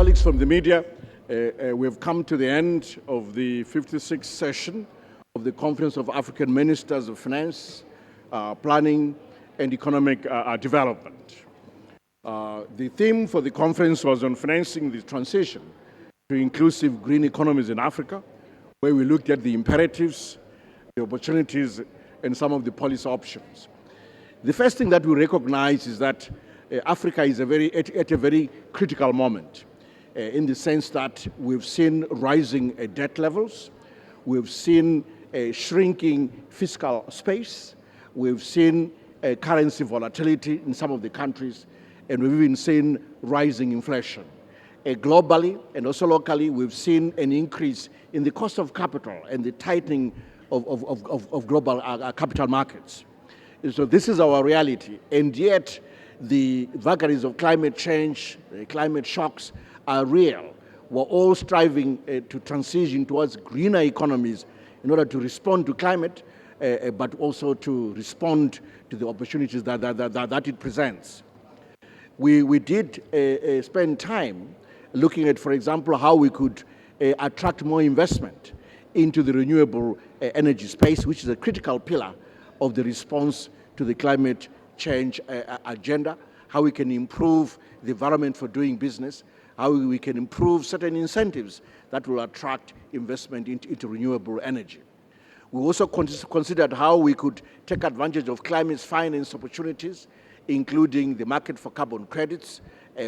colleagues from the media, we've come to the end of the 56th session of the Conference of African Ministers of Finance, Planning and Economic Development. The theme for the conference was on financing the transition to inclusive green economies in Africa, where we looked at the imperatives, the opportunities, and some of the policy options. The first thing that we recognize is that Africa is at a very critical moment in the sense that we've seen rising debt levels, we've seen shrinking fiscal space, we've seen currency volatility in some of the countries, and we've even seen rising inflation. Globally and also locally, we've seen an increase in the cost of capital and the tightening of global capital markets. So this is our reality, and yet the vagaries of climate change, climate shocks are real. We're all striving to transition towards greener economies in order to respond to climate, but also to respond to the opportunities that it presents. We did spend time looking at, for example, how we could attract more investment into the renewable energy space, which is a critical pillar of the response to the climate change agenda, how we can improve the environment for doing business, how we can improve certain incentives that will attract investment into renewable energy. We also considered how we could take advantage of climate finance opportunities, including the market for carbon credits,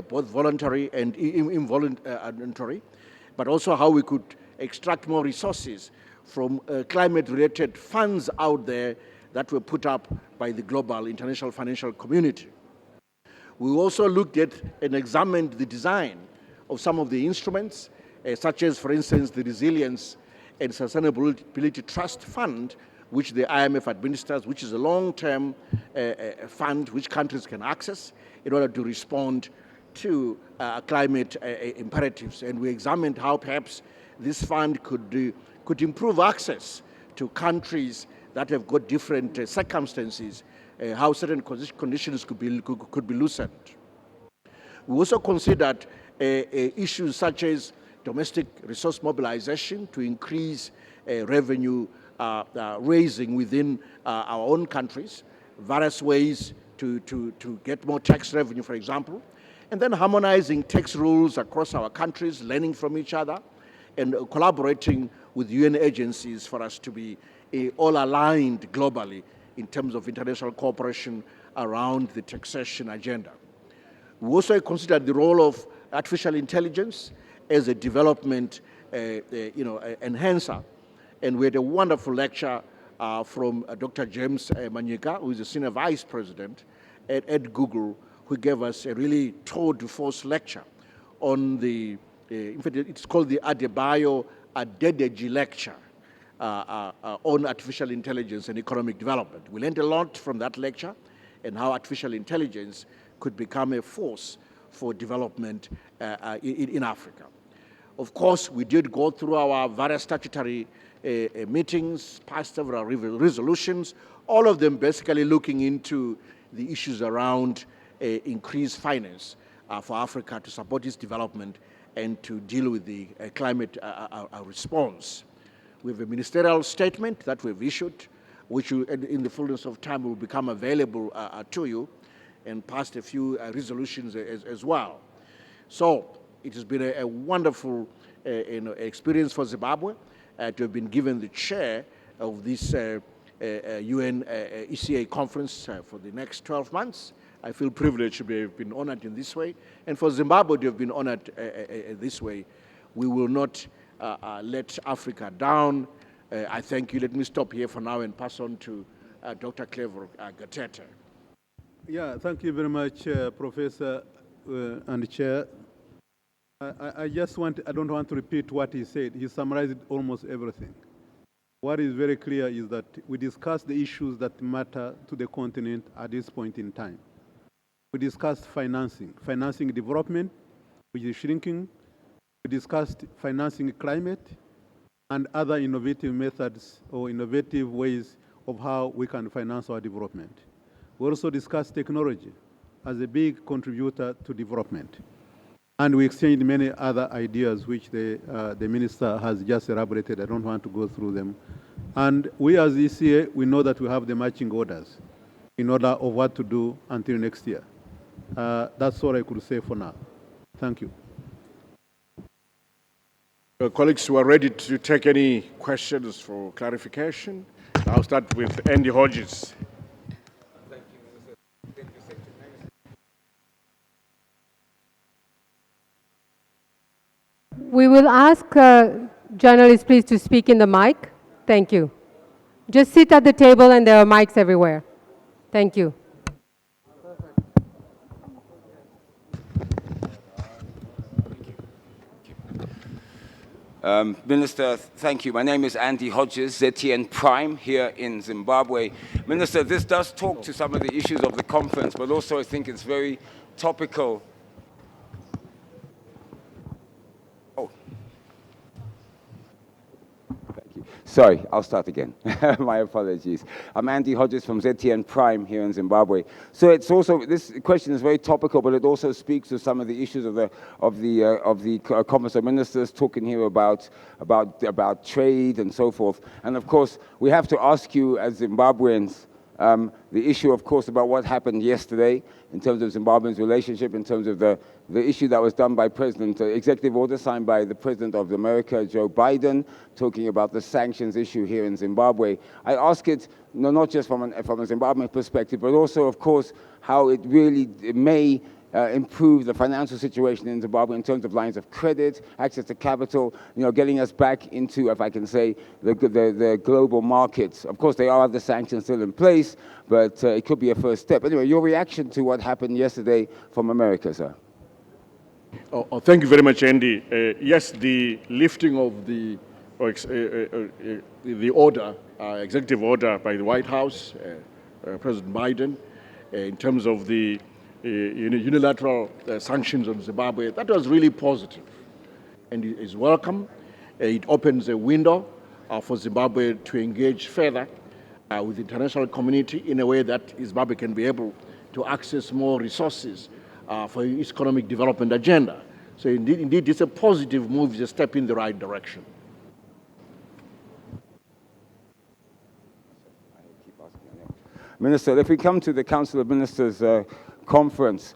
both voluntary and involuntary, but also how we could extract more resources from climate-related funds out there that were put up by the global international financial community. We also looked at and examined the design of some of the instruments, such as, for instance, the Resilience and Sustainability Trust Fund, which the IMF administers, which is a long-term fund which countries can access in order to respond to climate imperatives. And we examined how perhaps this fund could improve access to countries that have got different circumstances, how certain conditions could be loosened. We also considered issues such as domestic resource mobilization to increase revenue raising within our own countries, various ways to get more tax revenue, for example, and then harmonizing tax rules across our countries, learning from each other, and collaborating with UN agencies for us to be all aligned globally in terms of international cooperation around the taxation agenda. We also considered the role of artificial intelligence as a development enhancer. And we had a wonderful lecture from Dr. James Manyika, who is the Senior Vice President at Google, who gave us a really tour de force lecture on in fact, it's called the Adebayo Adedeji Lecture on artificial intelligence and economic development. We learned a lot from that lecture and how artificial intelligence could become a force for development in Africa. Of course, we did go through our various statutory meetings, passed several resolutions, all of them basically looking into the issues around increased finance for Africa to support its development and to deal with the climate response. We have a ministerial statement that we've issued, which in the fullness of time will become available to you, and passed a few resolutions as well. So it has been a wonderful experience for Zimbabwe to have been given the chair of this UN ECA conference for the next 12 months. I feel privileged to have been honored in this way. And for Zimbabwe to have been honored this way, we will not let Africa down. I thank you. Let me stop here for now and pass on to Dr. Clever Gatete. Yeah, thank you very much, Professor and Chair. I don't want to repeat what he said. He summarized almost everything. What is very clear is that we discussed the issues that matter to the continent at this point in time. We discussed financing development, which is shrinking. We discussed financing climate and other innovative methods or innovative ways of how we can finance our development. We also discussed technology as a big contributor to development. And we exchanged many other ideas which the minister has just elaborated. I don't want to go through them. And we as ECA, we know that we have the marching orders in order of what to do until next year. That's all I could say for now. Thank you. Colleagues who are ready to take any questions for clarification, I'll start with Andy Hodges. We will ask journalists, please, to speak in the mic. Thank you. Just sit at the table and there are mics everywhere. Thank you. Minister, thank you. My name is Andy Hodges, ZTN Prime here in Zimbabwe. Minister, this does talk to some of the issues of the conference, but also I think it's very topical. Oh. Thank you. Sorry, I'll start again. My apologies. I'm Andy Hodges from ZTN Prime here in Zimbabwe. So it's also, this question is very topical, but it also speaks to some of the issues of the Conference of Ministers talking here about trade and so forth. And of course, we have to ask you as Zimbabweans, the issue, of course, about what happened yesterday in terms of Zimbabweans' relationship, in terms of the issue that was done by President, executive order signed by the President of America, Joe Biden, talking about the sanctions issue here in Zimbabwe. I ask it not just from a Zimbabwean perspective, but also, of course, how it may improve the financial situation in Zimbabwe in terms of lines of credit, access to capital, getting us back into, if I can say, the global markets. Of course, there are other sanctions still in place, but it could be a first step. Anyway, your reaction to what happened yesterday from America, sir? Thank you very much, Andy. Yes, the lifting of the order, executive order by the White House, President Biden, in terms of the unilateral sanctions on Zimbabwe, that was really positive and is welcome. It opens a window for Zimbabwe to engage further with the international community in a way that Zimbabwe can be able to access more resources for its economic development agenda. So indeed, it's a positive move, it's a step in the right direction. Minister, if we come to the Council of Ministers conference,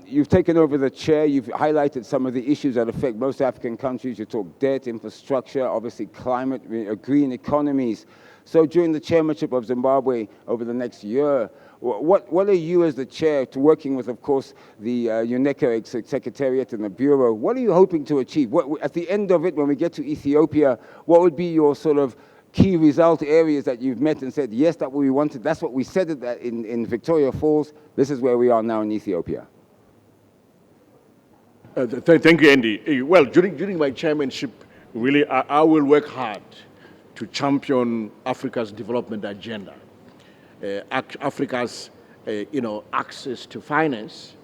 you've taken over the chair, you've highlighted some of the issues that affect most African countries. You talk debt, infrastructure, obviously climate, green economies. So during the chairmanship of Zimbabwe over the next year, what are you as the chair, working with, of course, the UNECA Secretariat and the Bureau, what are you hoping to achieve? At the end of it, when we get to Ethiopia, what would be your sort of key result areas that you've met and said, yes, that's what we wanted, that's what we said in Victoria Falls, this is where we are now in Ethiopia? Thank you, Andy. Well, during my chairmanship, really, I will work hard to champion Africa's development agenda, Africa's access to finance,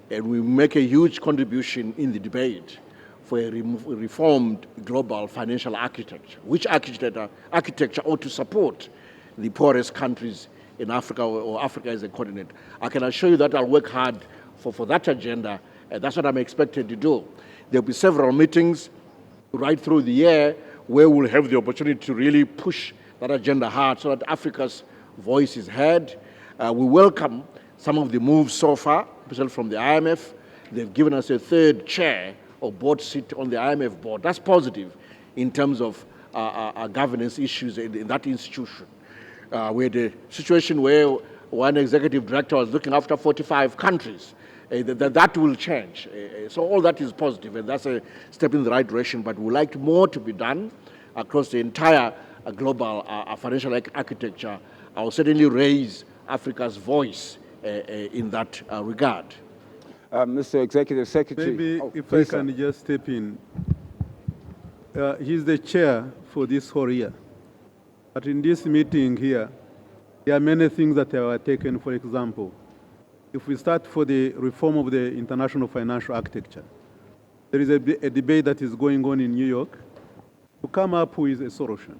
and we make a huge contribution in the debate for a reformed global financial architecture, which architecture ought to support the poorest countries in Africa or Africa as a continent. I can assure you that I'll work hard for that agenda, and that's what I'm expected to do. There'll be several meetings right through the year where we'll have the opportunity to really push that agenda hard so that Africa's voice is heard. We welcome some of the moves so far, especially from the IMF. They've given us a third chair or board seat on the IMF board. That's positive in terms of governance issues in that institution. We had a situation where one executive director was looking after 45 countries. That will change. So all that is positive, and that's a step in the right direction, but we'd like more to be done across the entire global financial architecture. I will certainly raise Africa's voice in that regard. Mr. Executive Secretary. Maybe if I can just step in. He's the chair for this whole year. But in this meeting here, there are many things that were taken. For example, if we start for the reform of the international financial architecture, there is a debate that is going on in New York to come up with a solution.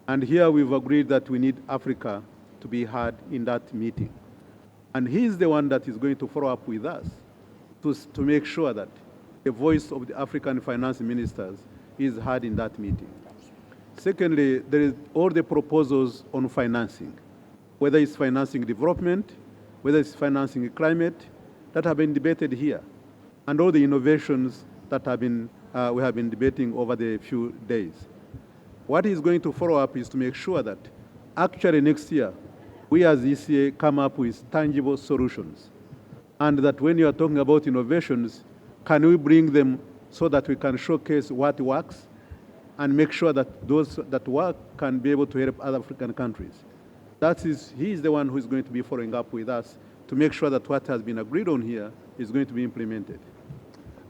And here we've agreed that we need Africa to be heard in that meeting. And he's the one that is going to follow up with us to make sure that the voice of the African finance ministers is heard in that meeting. Secondly, there is all the proposals on financing, whether it's financing development, whether it's financing climate, that have been debated here, and all the innovations that we have been debating over the few days. What is going to follow up is to make sure that actually next year, we as ECA come up with tangible solutions, and that when you are talking about innovations, can we bring them so that we can showcase what works and make sure that those that work can be able to help other African countries. He is the one who is going to be following up with us to make sure that what has been agreed on here is going to be implemented.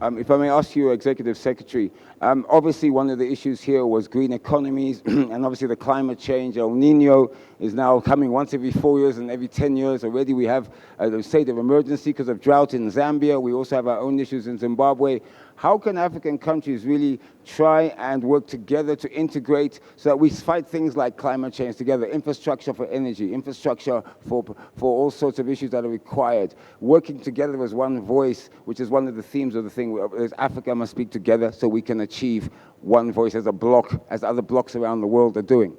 If I may ask you, Executive Secretary, obviously one of the issues here was green economies, and obviously the climate change. El Nino is now coming once every 4 years, and every 10 years already we have a state of emergency because of drought in Zambia. We also have our own issues in Zimbabwe. How can African countries really try and work together to integrate so that we fight things like climate change together, infrastructure for energy, infrastructure for all sorts of issues that are required, working together as one voice, which is one of the themes of the thing, is Africa must speak together so we can achieve one voice as a bloc, as other blocs around the world are doing.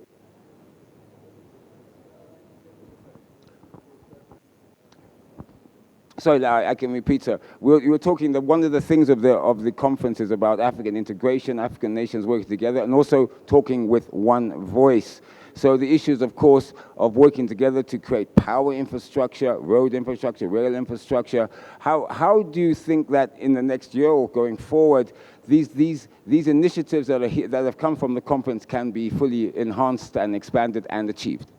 Sorry, I can repeat, sir. You were talking that one of the things of the conference is about African integration, African nations working together, and also talking with one voice. So the issues, of course, of working together to create power infrastructure, road infrastructure, rail infrastructure. How do you think that in the next year or going forward, these initiatives that have come from the conference can be fully enhanced and expanded and achieved?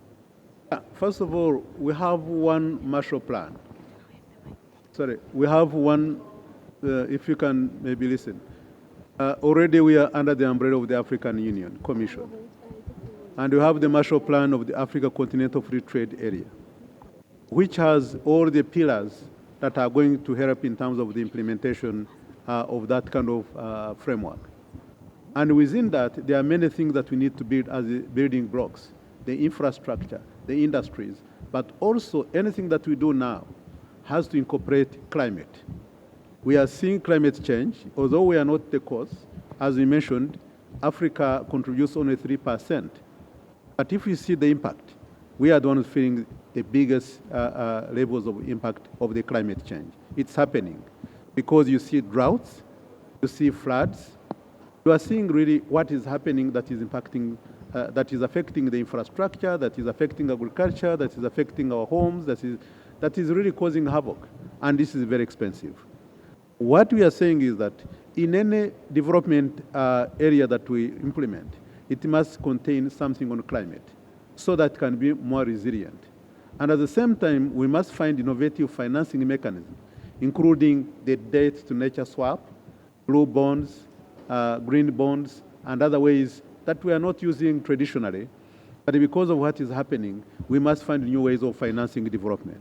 First of all, we have one Marshall Plan. Sorry, we have one, if you can maybe listen. Already we are under the umbrella of the African Union Commission. And we have the Marshall Plan of the Africa Continental Free Trade Area, which has all the pillars that are going to help in terms of the implementation of that kind of framework. And within that, there are many things that we need to build as building blocks, the infrastructure, the industries, but also anything that we do now has to incorporate climate. We are seeing climate change, although we are not the cause. As we mentioned, Africa contributes only 3%. But if we see the impact, we are the ones feeling the biggest levels of impact of the climate change. It's happening because you see droughts, you see floods. You are seeing really what is happening that is impacting, that is affecting the infrastructure, that is affecting agriculture, that is affecting our homes, that is really causing havoc, and this is very expensive. What we are saying is that in any development area that we implement, it must contain something on climate so that it can be more resilient. And at the same time, we must find innovative financing mechanisms, including the debt to nature swap, blue bonds, green bonds, and other ways that we are not using traditionally. But because of what is happening, we must find new ways of financing development.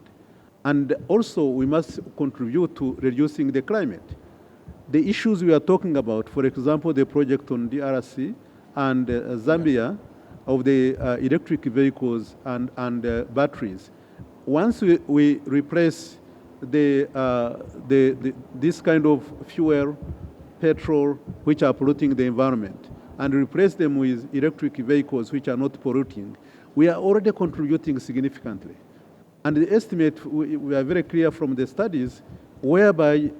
And also, we must contribute to reducing the climate. The issues we are talking about, for example, the project on DRC and Zambia of the electric vehicles and batteries, once we replace this kind of fuel, petrol, which are polluting the environment, and replace them with electric vehicles which are not polluting, we are already contributing significantly. And the estimate, we are very clear from the studies, whereby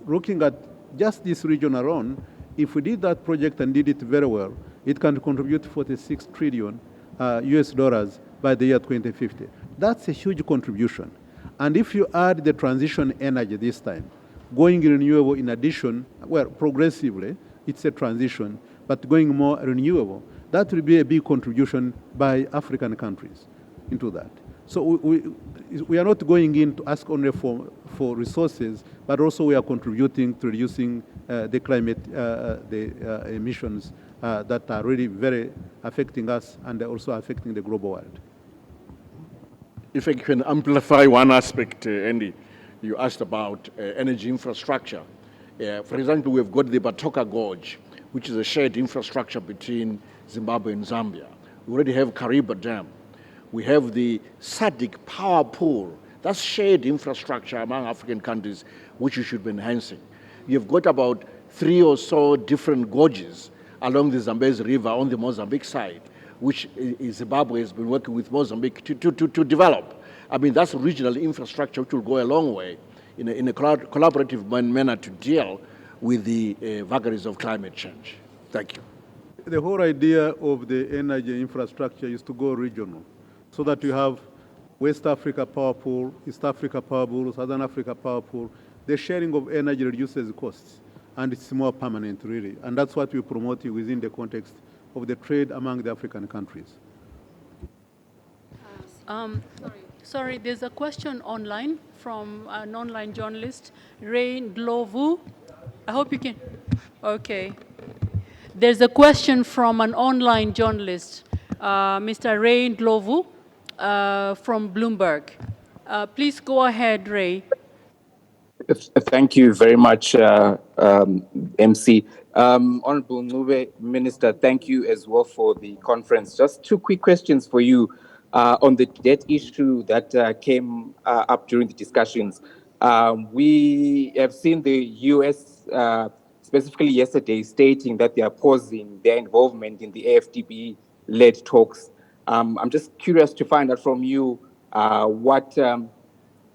looking at just this region alone, if we did that project and did it very well, it can contribute 46 trillion US dollars by the year 2050. That's a huge contribution. And if you add the transition energy this time, going renewable in addition, well, progressively, it's a transition, but going more renewable, that will be a big contribution by African countries into that. So we are not going in to ask only for resources, but also we are contributing to reducing the climate, emissions that are really very affecting us and also affecting the global world. If I can amplify one aspect, Andy, you asked about energy infrastructure. For example, we've got the Batoka Gorge, which is a shared infrastructure between Zimbabwe and Zambia. We already have Kariba Dam. We have the SADC power pool That's shared infrastructure among African countries, which we should be enhancing. You've got about 3 or so different gorges along the Zambezi River on the Mozambique side, which Zimbabwe has been working with Mozambique to develop. I mean, that's regional infrastructure which will go a long way in a collaborative manner to deal with the vagaries of climate change. Thank you. The whole idea of the energy infrastructure is to go regional, so that you have West Africa power pool, East Africa power pool, Southern Africa power pool. The sharing of energy reduces costs, and it's more permanent, really. And that's what we promote within the context of the trade among the African countries. Sorry, there's a question online from an online journalist, Ray Ndlovu. I hope you can. Okay. There's a question from an online journalist, Mr. Ray Ndlovu from Bloomberg. Please go ahead, Ray. Thank you very much, MC. Honorable Ncube, Minister, thank you as well for the conference. Just 2 quick questions for you on the debt issue that came up during the discussions. We have seen the U.S., specifically yesterday, stating that they are pausing their involvement in the AfDB-led talks. I'm just curious to find out from you what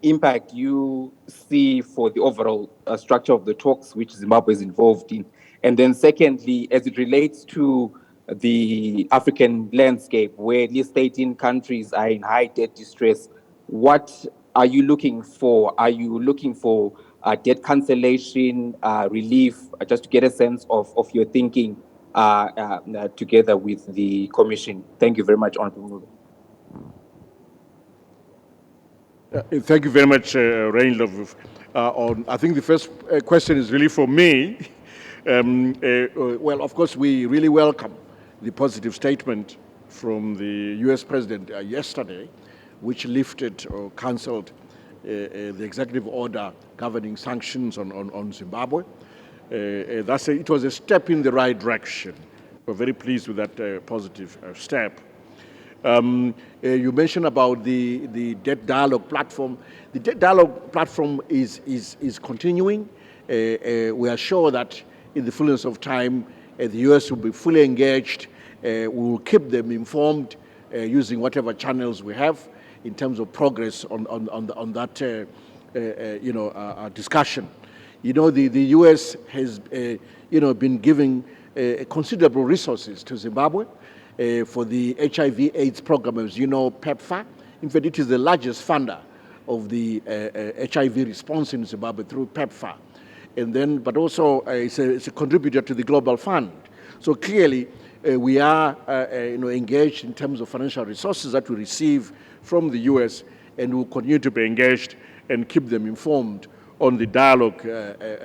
impact you see for the overall structure of the talks which Zimbabwe is involved in. And then secondly, as it relates to the African landscape, where at least 18 countries are in high debt distress, what are you looking for? Are you looking for debt cancellation, relief, just to get a sense of your thinking together with the Commission? Thank you very much, Honorable Ncube. Thank you very much, Rainlove. I think the first question is really for me. Well, of course, we really welcome the positive statement from the U.S. President yesterday, which lifted or cancelled the executive order governing sanctions on Zimbabwe. It was a step in the right direction. We're very pleased with that positive step. You mentioned about the debt dialogue platform. The debt dialogue platform is continuing. We are sure that in the fullness of time, the U.S. will be fully engaged. We will keep them informed using whatever channels we have in terms of progress on that discussion. You know, the U.S. has been giving considerable resources to Zimbabwe. For the HIV/AIDS program, as you know, PEPFAR. In fact, it is the largest funder of the HIV response in Zimbabwe through PEPFAR. And then, but also it's a contributor to the Global Fund. So clearly, we are engaged in terms of financial resources that we receive from the U.S. and will continue to be engaged and keep them informed on the dialogue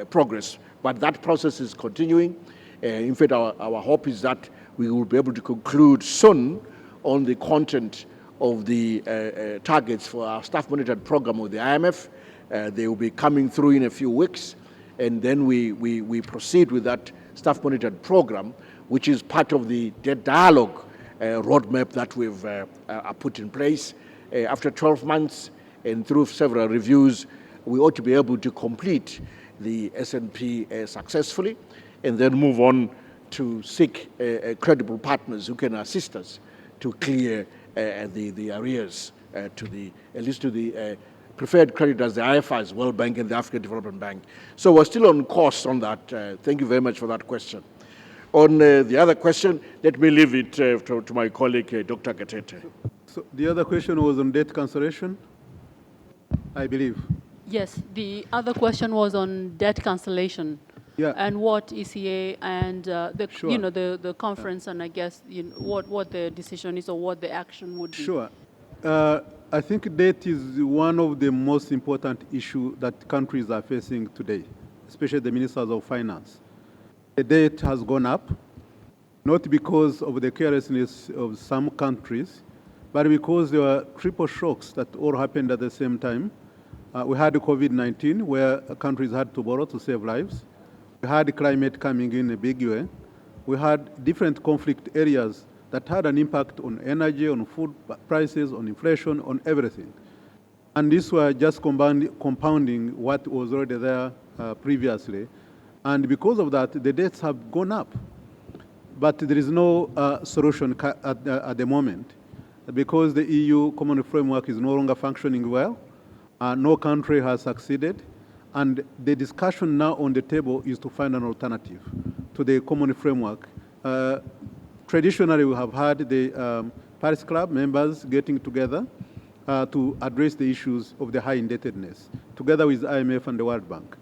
progress. But that process is continuing. In fact, our hope is that we will be able to conclude soon on the content of the targets for our staff monitored program with the IMF. They will be coming through in a few weeks, and then we proceed with that staff monitored program, which is part of the debt dialogue roadmap that we've put in place. After 12 months and through several reviews, we ought to be able to complete the S&P successfully and then move on to seek credible partners who can assist us to clear the arrears at least to the preferred creditors, the IFIs, World Bank and the African Development Bank. So we're still on course on that. Thank you very much for that question. On the other question, let me leave it to my colleague, Dr. Gatete. So the other question was on debt cancellation, I believe. Yes, the other question was on debt cancellation. Yeah. And what ECA and Sure. the conference, and I guess what the decision is or what the action would be. Sure. I think debt is one of the most important issues that countries are facing today, especially the ministers of finance. The debt has gone up, not because of the carelessness of some countries, but because there were triple shocks that all happened at the same time. We had COVID-19, where countries had to borrow to save lives. We had climate coming in a big way. We had different conflict areas that had an impact on energy, on food prices, on inflation, on everything. And these were just compounding what was already there previously. And because of that, the debts have gone up. But there is no solution at the moment because the EU common framework is no longer functioning well. No country has succeeded. And the discussion now on the table is to find an alternative to the common framework. Traditionally, we have had the Paris Club members getting together to address the issues of the high indebtedness, together with IMF and the World Bank.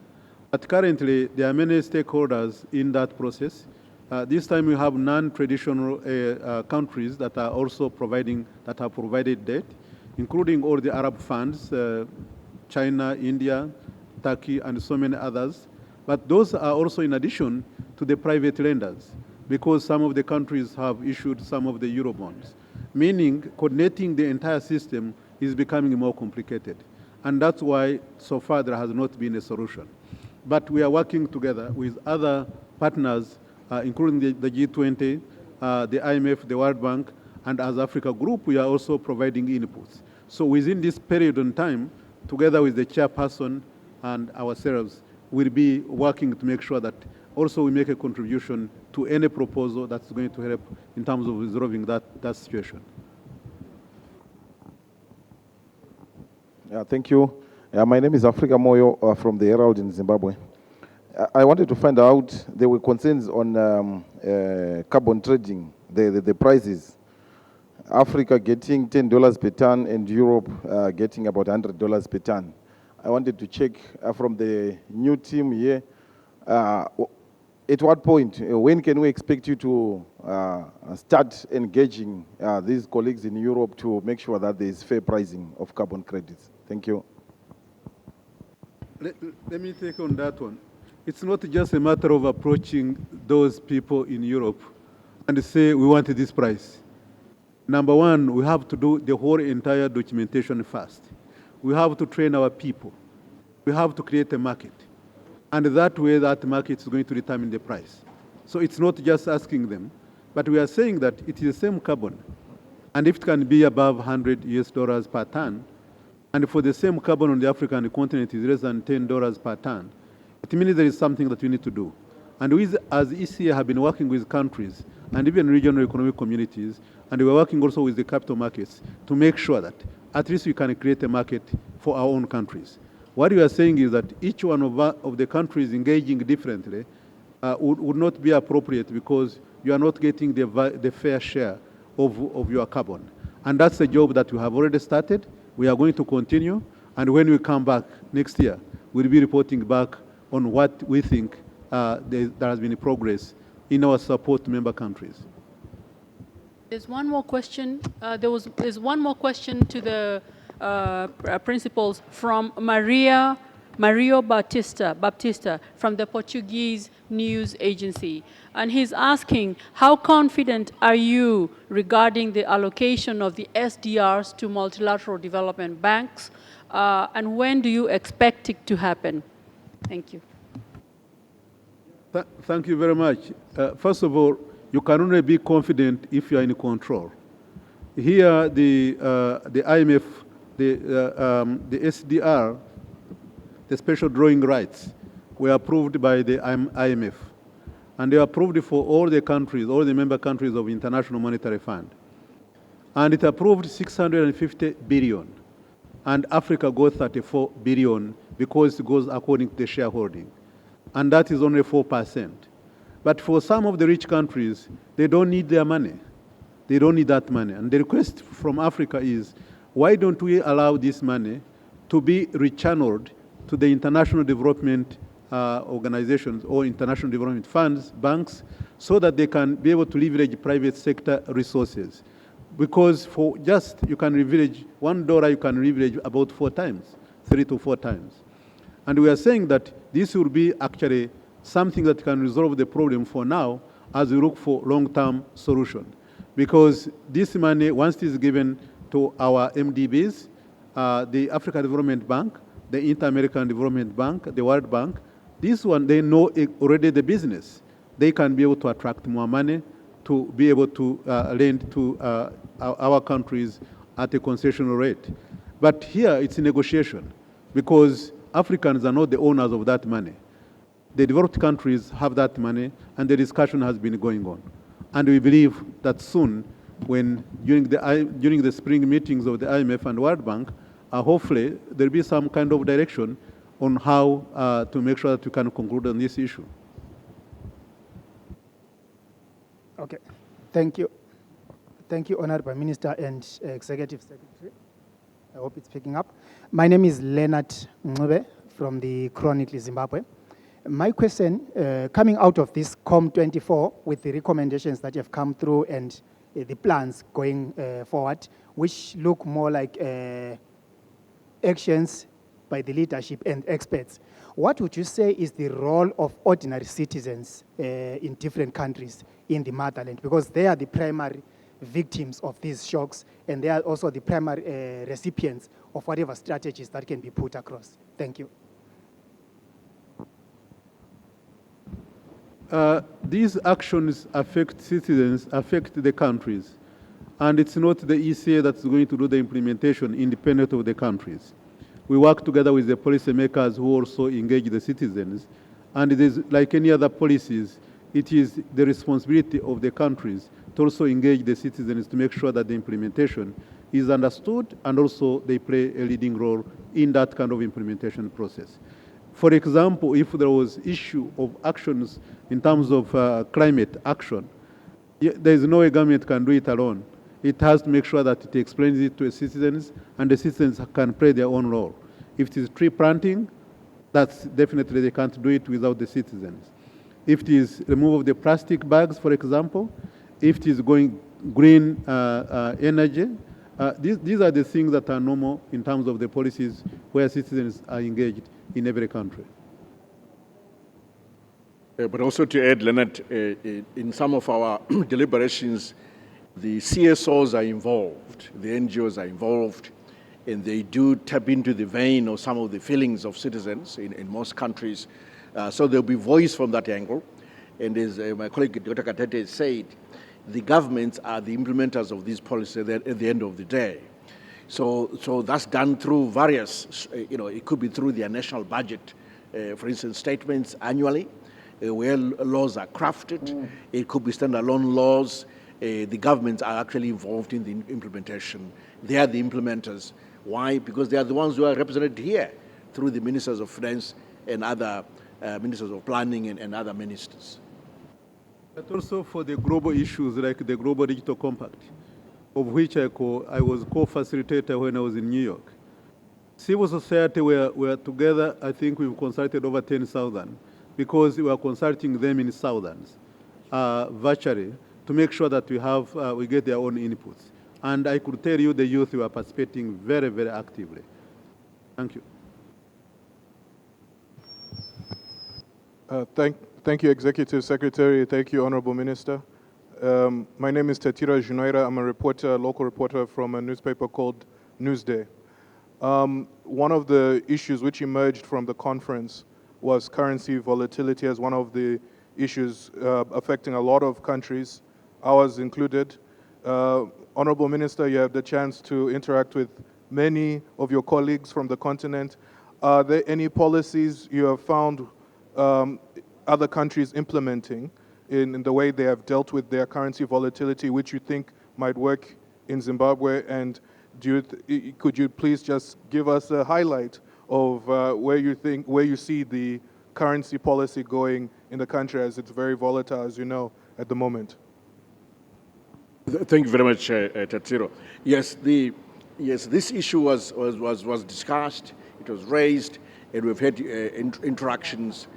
But currently, there are many stakeholders in that process. This time we have non-traditional countries that are also that have provided debt, including all the Arab funds, China, India, Turkey, and so many others. But those are also in addition to the private lenders, because some of the countries have issued some of the Eurobonds, meaning coordinating the entire system is becoming more complicated. And that's why so far there has not been a solution. But we are working together with other partners, including the G20, the IMF, the World Bank, and as Africa Group, we are also providing inputs. So within this period of time, together with the chairperson and ourselves, we'll be working to make sure that also we make a contribution to any proposal that's going to help in terms of resolving that situation. Yeah, thank you. My name is Africa Moyo from the Herald in Zimbabwe. I wanted to find out, there were concerns on carbon trading, the prices. Africa getting $10 per ton and Europe getting about $100 per ton. I wanted to check from the new team here, at what point, when can we expect you to start engaging these colleagues in Europe to make sure that there is fair pricing of carbon credits? Thank you. Let me take on that one. It's not just a matter of approaching those people in Europe and say, we want this price. Number one, we have to do the whole entire documentation first. We have to train our people. We have to create a market. And that way, that market is going to determine the price. So it's not just asking them, but we are saying that it is the same carbon. And if it can be above $100 per ton, and for the same carbon on the African continent is less than $10 per ton, it means there is something that we need to do. And we, as ECA, have been working with countries and even regional economic communities, and we're working also with the capital markets to make sure that at least we can create a market for our own countries. What we are saying is that each one of the countries engaging differently would not be appropriate because you are not getting the fair share of your carbon. And that's a job that we have already started. We are going to continue. And when we come back next year, we'll be reporting back on what we think there has been progress in our support to member countries. There's one more question. There's one more question to the principals from Mario Baptista from the Portuguese news agency. And he's asking, how confident are you regarding the allocation of the SDRs to multilateral development banks? And when do you expect it to happen? Thank you. Thank you very much. First of all, you can only be confident if you are in control. Here, the IMF, the SDR, the special drawing rights, were approved by the IMF. And they were approved for all the countries, all the member countries of International Monetary Fund. And it approved 650 billion. And Africa got 34 billion because it goes according to the shareholding. And that is only 4%. But for some of the rich countries, they don't need their money. They don't need that money. And the request from Africa is, why don't we allow this money to be rechanneled to the international development organizations or international development funds, banks, so that they can be able to leverage private sector resources. Because for just, you can leverage $1, you can leverage about 4 times, 3 to 4 times. And we are saying that this will be actually something that can resolve the problem for now as we look for long-term solution. Because this money, once it is given to our MDBs, the African Development Bank, the Inter-American Development Bank, the World Bank, this one, they know already the business. They can be able to attract more money to be able to lend to our countries at a concessional rate. But here it's a negotiation because Africans are not the owners of that money. The developed countries have that money, and the discussion has been going on. And we believe that soon, when during the spring meetings of the IMF and World Bank, hopefully there'll be some kind of direction on how to make sure that we can conclude on this issue. Okay, thank you. Thank you, Honorable Minister and Executive Secretary. I hope it's picking up. My name is Leonard Ngube from the Chronically Zimbabwe. My question, coming out of this CoM24 with the recommendations that have come through and the plans going forward, which look more like actions by the leadership and experts, what would you say is the role of ordinary citizens in different countries in the motherland? Because they are the primary victims of these shocks, and they are also the primary recipients of whatever strategies that can be put across. Thank you. These actions affect citizens, affect the countries, and it's not the ECA that's going to do the implementation independent of the countries. We work together with the policymakers who also engage the citizens, and it is like any other policies, it is the responsibility of the countries to also engage the citizens to make sure that the implementation is understood, and also they play a leading role in that kind of implementation process. For example, if there was issue of actions in terms of climate action, there is no way government can do it alone. It has to make sure that it explains it to the citizens, and the citizens can play their own role. If it is tree planting, that's definitely they can't do it without the citizens. If it is removal of the plastic bags, for example, if it is going green energy, these are the things that are normal in terms of the policies where citizens are engaged in every country. But also to add, Leonard, in some of our deliberations, the CSOs are involved, the NGOs are involved, and they do tap into the vein of some of the feelings of citizens in most countries. So there'll be voice from that angle. And as my colleague Dr. Katete said, the governments are the implementers of these policies at the end of the day. So that's done through various, it could be through their national budget, for instance, statements annually, where laws are crafted. It could be standalone laws. The governments are actually involved in the implementation. They are the implementers. Why? Because they are the ones who are represented here through the ministers of finance and other ministers of planning and other ministers. But also for the global issues like the Global Digital Compact, of which I was co-facilitator when I was in New York. Civil society were together. I think we've consulted over 10,000 because we are consulting them in thousands virtually to make sure that we get their own inputs. And I could tell you the youth were participating very, very actively. Thank you. Thank you, Executive Secretary. Thank you, Honorable Minister. My name is Tatira Junoira. I'm a local reporter from a newspaper called Newsday. One of the issues which emerged from the conference was currency volatility as one of the issues affecting a lot of countries, ours included. Honorable Minister, you have the chance to interact with many of your colleagues from the continent. Are there any policies you have found other countries implementing in the way they have dealt with their currency volatility, which you think might work in Zimbabwe? And could you please just give us a highlight of where you see the currency policy going in the country, as it's very volatile, as you know, at the moment? Thank you very much, Tatsiro. Yes, this issue was discussed. It was raised, and we've had interactions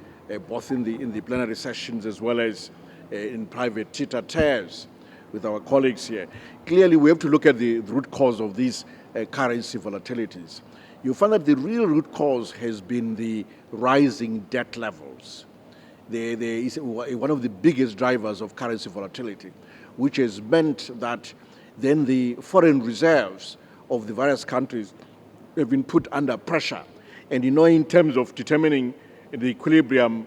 both in the plenary sessions as well as in private tete-a-tetes with our colleagues here. Clearly, we have to look at the root cause of these currency volatilities. You find that the real root cause has been the rising debt levels. There is one of the biggest drivers of currency volatility, which has meant that then the foreign reserves of the various countries have been put under pressure. And in terms of determining the equilibrium,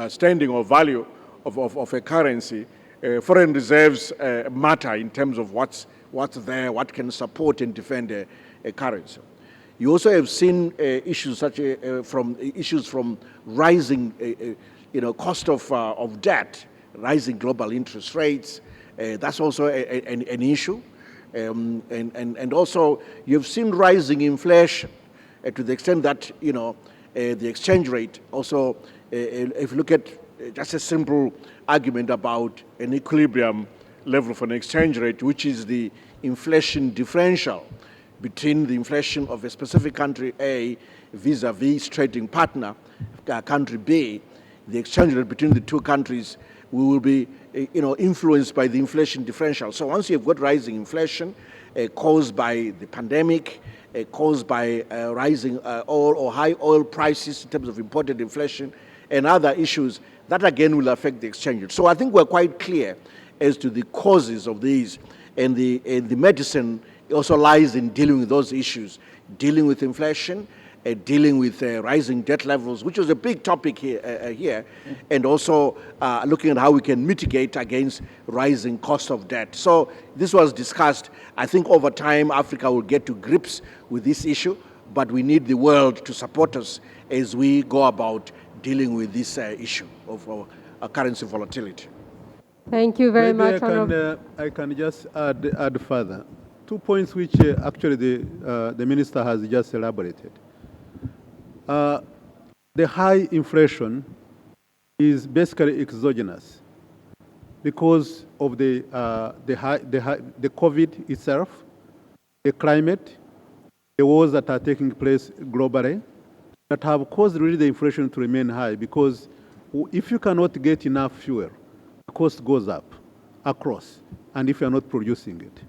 standing or value of a currency, foreign reserves matter in terms of what's there, what can support and defend currency. You also have seen issues such from rising, cost of debt, rising global interest rates. That's also an issue. And also, you've seen rising inflation to the extent that, the exchange rate also, if you look at just a simple argument about an equilibrium level for an exchange rate, which is the inflation differential between the inflation of a specific country A vis-a-vis trading partner, country B, the exchange rate between the two countries will be influenced by the inflation differential. So once you've got rising inflation caused by the pandemic, caused by rising oil or high oil prices in terms of imported inflation and other issues, that again will affect the exchange rate. So I think we're quite clear as to the causes of these, and the medicine also lies in dealing with those issues, dealing with inflation, dealing with rising debt levels, which was a big topic here, and also looking at how we can mitigate against rising cost of debt. So this was discussed. I think over time, Africa will get to grips with this issue, but we need the world to support us as we go about dealing with this issue of currency volatility. Thank you very Maybe much, Honorable. I can just add further 2 points which actually the minister has just elaborated. The high inflation is basically exogenous because of the COVID itself, the climate, the wars that are taking place globally, that have caused really the inflation to remain high, because if you cannot get enough fuel, the cost goes up across, and if you are not producing it.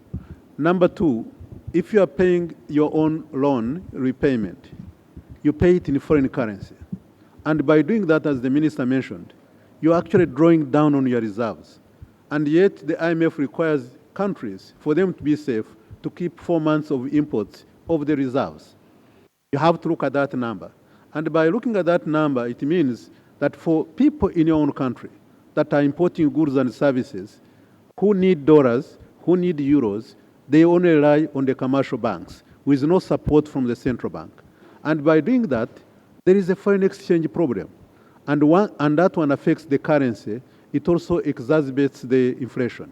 Number two, if you are paying your own loan repayment, you pay it in foreign currency. And by doing that, as the minister mentioned, you're actually drawing down on your reserves. And yet the IMF requires countries, for them to be safe, to keep 4 months of imports of the reserves. You have to look at that number. And by looking at that number, it means that for people in your own country that are importing goods and services, who need dollars, who need euros, they only rely on the commercial banks with no support from the central bank. And by doing that, there is a foreign exchange problem. And that one affects the currency. It also exacerbates the inflation.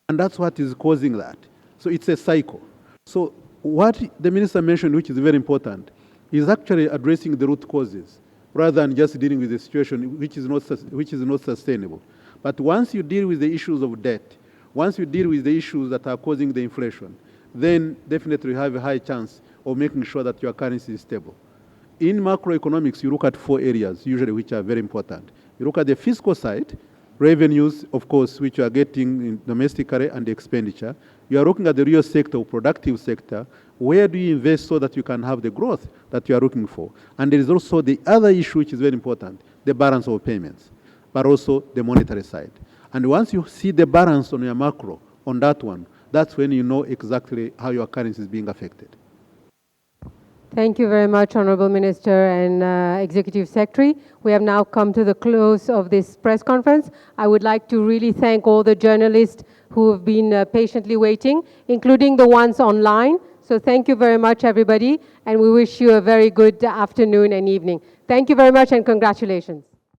And that's what is causing that. So it's a cycle. So what the minister mentioned, which is very important, is actually addressing the root causes rather than just dealing with the situation which is not sustainable. But once you deal with the issues of debt, once you deal with the issues that are causing the inflation, then definitely you have a high chance of making sure that your currency is stable. In macroeconomics, you look at 4 areas usually which are very important. You look at the fiscal side, revenues, of course, which you are getting domestically, and the expenditure. You are looking at the real sector, or productive sector. Where do you invest so that you can have the growth that you are looking for? And there is also the other issue which is very important, the balance of payments, but also the monetary side. And once you see the balance on your macro, on that one, that's when you know exactly how your currency is being affected. Thank you very much, Honorable Minister and Executive Secretary. We have now come to the close of this press conference. I would like to really thank all the journalists who have been patiently waiting, including the ones online. So thank you very much, everybody, and we wish you a very good afternoon and evening. Thank you very much, and congratulations.